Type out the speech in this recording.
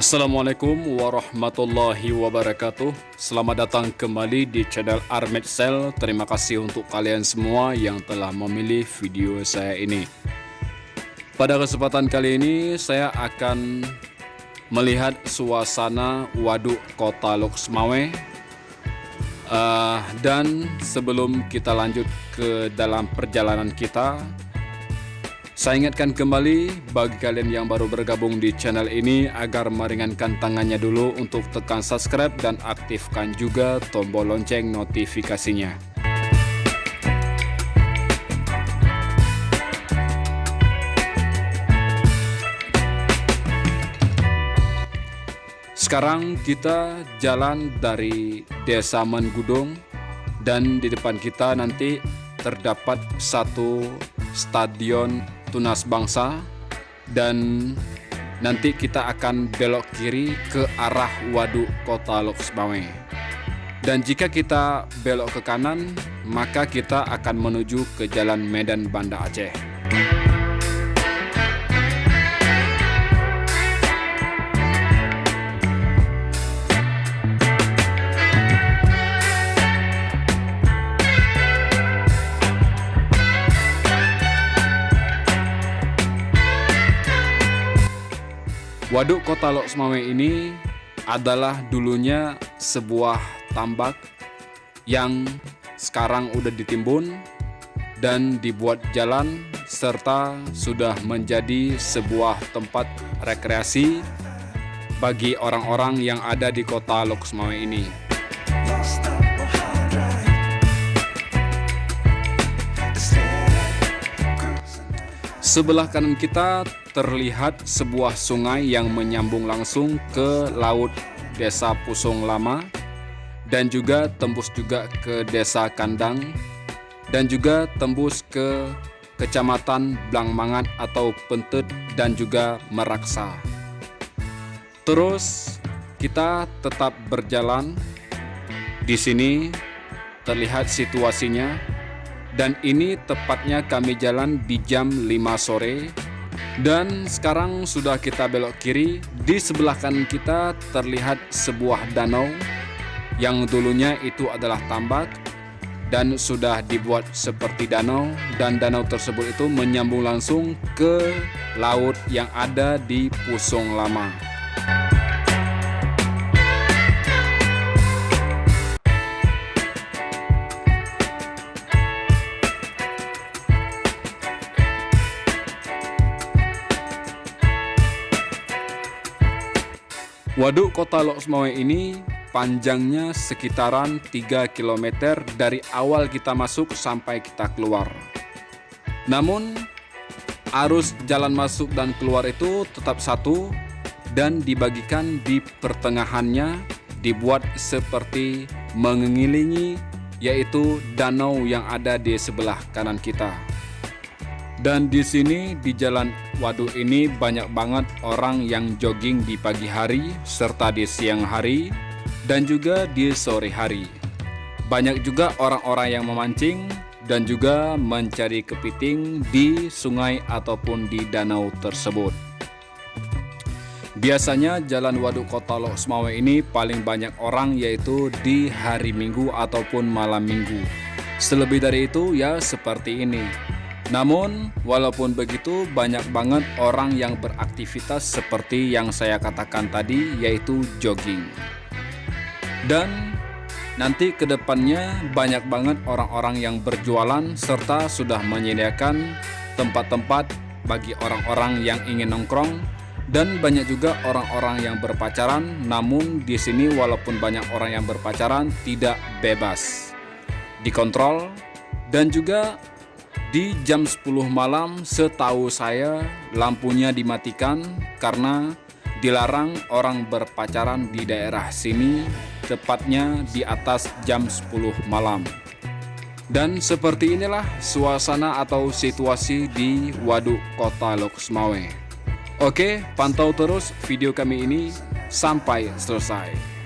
Assalamualaikum warahmatullahi wabarakatuh. Selamat datang kembali di channel Armetsel. Terima kasih untuk kalian semua yang telah memilih video saya ini. Pada kesempatan kali ini saya akan melihat suasana waduk Kota Loksmawe. Dan sebelum kita lanjut ke dalam perjalanan kita, saya ingatkan kembali bagi kalian yang baru bergabung di channel ini agar meringankan tangannya dulu untuk tekan subscribe dan aktifkan juga tombol lonceng notifikasinya. Sekarang kita jalan dari Desa Menggudung dan di depan kita nanti terdapat satu stadion Tunas Bangsa, dan nanti kita akan belok kiri ke arah waduk Kota Loksmawe. Dan jika kita belok ke kanan, maka kita akan menuju ke Jalan Medan Banda Aceh. Waduk Kota Loksmawe ini adalah dulunya sebuah tambak yang sekarang udah ditimbun dan dibuat jalan, serta sudah menjadi sebuah tempat rekreasi bagi orang-orang yang ada di Kota Loksmawe ini. Sebelah kanan kita terlihat sebuah sungai yang menyambung langsung ke laut Desa Pusong Lama, dan juga tembus juga ke Desa Kandang, dan juga tembus ke Kecamatan Blangmangat atau Pentet dan juga Meraksa. Terus kita tetap berjalan. Di sini terlihat situasinya. Dan ini tepatnya kami jalan di jam 5 sore. Dan sekarang sudah kita belok kiri. Di sebelah kanan kita terlihat sebuah danau yang dulunya itu adalah tambak dan sudah dibuat seperti danau. Dan danau tersebut itu menyambung langsung ke laut yang ada di Pusong Lama. Waduk Kota Loksmawe ini panjangnya sekitaran 3 km dari awal kita masuk sampai kita keluar. Namun arus jalan masuk dan keluar itu tetap satu, dan dibagikan di pertengahannya dibuat seperti mengelilingi, yaitu danau yang ada di sebelah kanan kita. Dan di sini di jalan waduk ini banyak banget orang yang jogging di pagi hari serta di siang hari dan juga di sore hari. Banyak juga orang-orang yang memancing dan juga mencari kepiting di sungai ataupun di danau tersebut. Biasanya jalan waduk Kota Loksmawe ini paling banyak orang yaitu di hari Minggu ataupun malam Minggu. Selebih dari itu ya seperti ini. Namun walaupun begitu banyak banget orang yang beraktivitas seperti yang saya katakan tadi, yaitu jogging. Dan nanti ke depannya banyak banget orang-orang yang berjualan serta sudah menyediakan tempat-tempat bagi orang-orang yang ingin nongkrong, dan banyak juga orang-orang yang berpacaran. Namun di sini walaupun banyak orang yang berpacaran tidak bebas, dikontrol. Dan juga di jam 10 malam setahu saya lampunya dimatikan karena dilarang orang berpacaran di daerah sini, tepatnya di atas jam 10 malam. Dan seperti inilah suasana atau situasi di waduk Kota Loksmawe. Oke, pantau terus video kami ini sampai selesai.